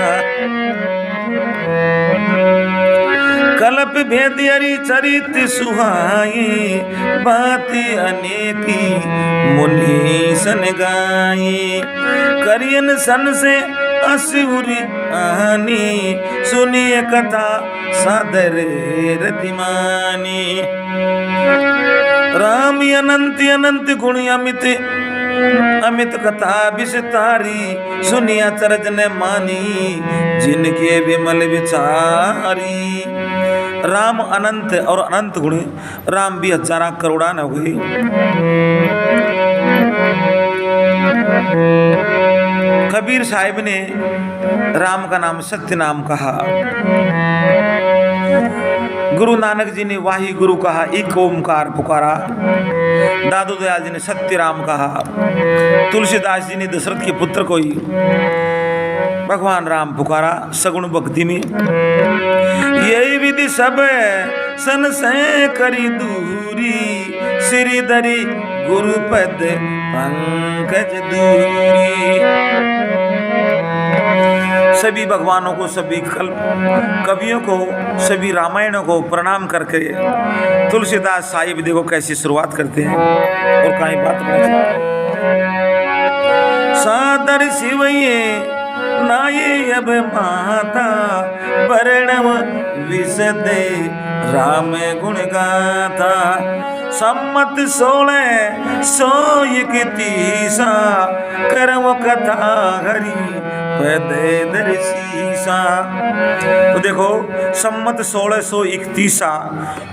कल्प भेद हरि चरित सुहाई बाती अनेकी मुनि सन गाई करियन सन से असुरी आनी सुनिए कथा सादर रतिमानी राम अनंत अनंत गुण अमित अमित कथा विस्तारी सुनिया चरज ने मानी जिनके विमल विचारी राम अनंत और अनंत गुण राम भी हजारा करोड़ा न हुए कबीर साहिब ने राम का नाम सत्य नाम कहा गुरु नानक जी ने वाही गुरु कहा एक ओमकार पुकारा दादू दयाल जी ने सत्य राम कहा तुलसीदास जी ने दशरथ के पुत्र को ही भगवान राम पुकारा सगुण भक्ति में यही विधि सब सन से करी दूरी श्रीधरी गुरुपद पंकज दूरी सभी भगवानों को सभी कवियों को सभी रामायणों को प्रणाम करके तुलसीदास साहिब देखो कैसी शुरुआत करते हैं और कहीं बात सादर शिवये नाये अब माता वर्णव विशदे राम गुण गाथा सम्मत 1631 करम कथा हरि पदे दर्शीसा। तो देखो सम्मत 1631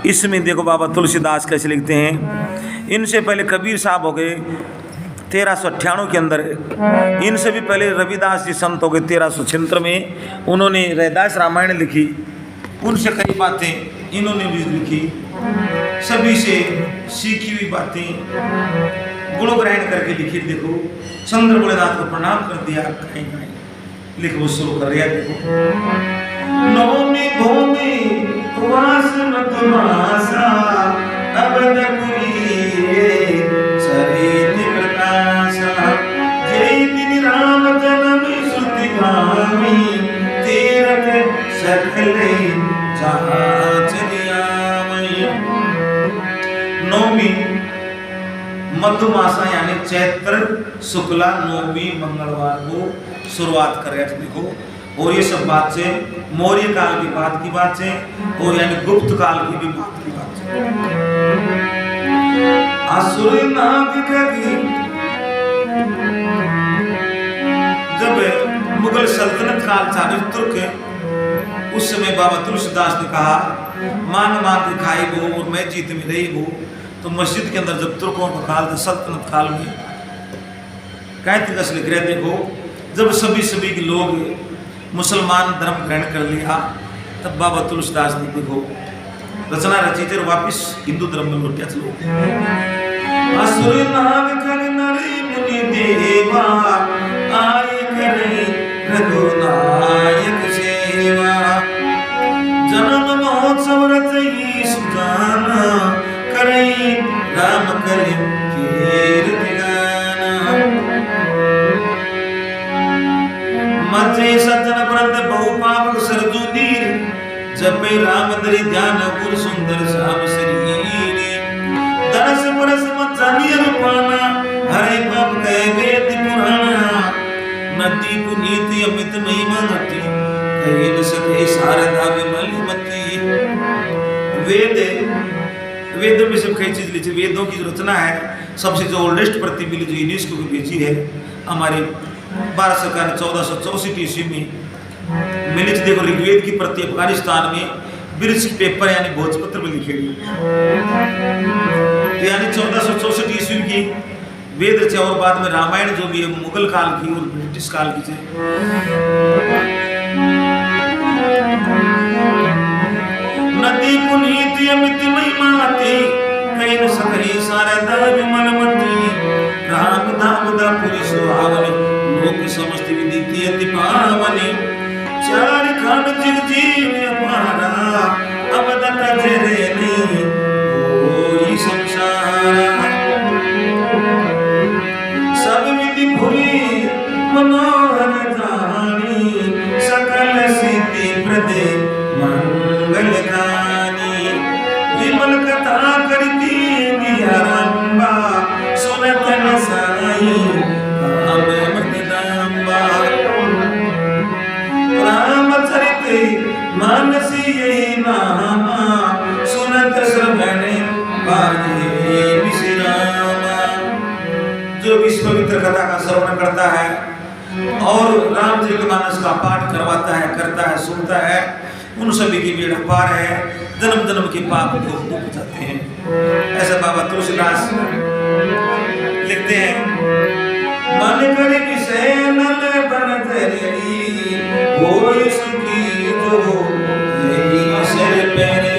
इसमें देखो बाबा तुलसीदास कैसे लिखते हैं। इनसे पहले कबीर साहब हो गए 1398 के अंदर, इनसे भी पहले रविदास जी संत हो गए 1376 में, उन्होंने रैदास रामायण लिखी, उनसे कई बातें इन्होंने भी लिखी, सभी से सीखी हुई बातें गुण ग्रहण करके लिखी। देखो चंद्र गुणनाथ को प्रणाम कर दिया, कहीं कहीं लिख वो शुरू कर दिया। देखो नवमी भूमि वास मधुमासा अवधपुरी सरित प्रकाशा जय दिन राम जन्म श्रुति गामी तीरथ सकले जहाँ चलिया नवमी मधुमासा यानी चैत्र शुक्ला नवमी मंगलवार को शुरुआत कर रहे थे। देखो, और ये सब बात से मौर्य काल की बात से और यानी गुप्त काल की भी बात की बात से। असुर नाग कभी जब मुगल सल्तनत काल था तुर्क, उस समय बाबा तुलसीदास ने कहा मान मान के खाई वो और मैं जीत में रही वो। तो मस्जिद के अंदर जब तुर्कों का काल था सल्तनत काल में कहते कसले ग्रह देखो, जब सभी के लोग मुसलमान धर्म ग्रहण कर लिया तब बाबा तुलसीदास ने देखो रचना रची थे वापिस हिंदू धर्म में लौटिया चलो। असुर नाग कर नरी मुनि देवा आए करे रघुनायक सेवा जन्म महोत्सव रचई सुजाना करई राम कलिम कीर्ति गाना मचे सज्जन व्रत बहु पावक सरजू दीर जपे राम दरि ध्यान गुर सुंदर श्याम शरीर दरस परस मत जानिय रूपाना हरे पाप कहे वेद पुराना नदी पुनीति अमित महिमा नटी कहे न सके शारदा विमल मती। वेद में सब कई चीज लीजिए, वेदों की जो रचना है सबसे जो ओल्डेस्ट प्रति मिली जो यूनेस्को को भेजी है हमारे भारत सरकार ने 1464 ईस्वी में मिली। देखो ऋग्वेद की प्रति अफगानिस्तान में ब्रिज पेपर यानी भोजपत्र में लिखेगी, तो यानी 1464 ईस्वी की वेद रचा। और बाद में रामायण जो भी है मुगल काल की और ब्रिटिश काल की है। नदी पुनीति अमित महिमाती कहीं न सकही शारदा विमल मती राम धाम दा पुरी सुहावनी लोक समस्त विदिति अति पावनी चार खंड जिग जीव अपारा अवदत जरे नी कोई संसारा सब विधि भुरी मनोहर जानी सकल सिद्धि प्रदे मंगल गानी विमल कथा करती निरंबा सुनत न साई काम मदनांबा रामचरित मानसी यही नामा सुनत श्रवण बाजे विश्रामा। जो विश्व पवित्र कथा का श्रवण करता है और रामचरितमानस का पाठ करवाता है, करता है, सुनता है, उन सभी की बेड़ा पार है, जन्म जन्म के पाप को डूब जाते हैं। ऐसा बाबा तुलसीदास लिखते हैं। मन करे विषय नल बन धरी होय सुखी जो यही सर पेरे।